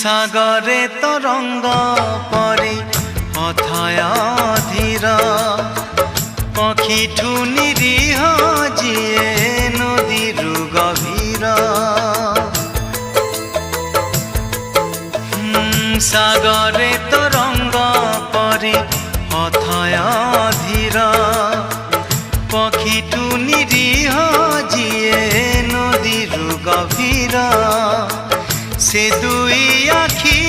সাগরে তরঙ্গ পরি অথয় ধীর পক্ষীঠু নিরীহ যিয়ে নদীরু গভীর সাগরে তরঙ্গ পরি অথয় ধীর পক্ষীঠু নিরীহ যিয়ে নদীরু গভীর से दुई आखी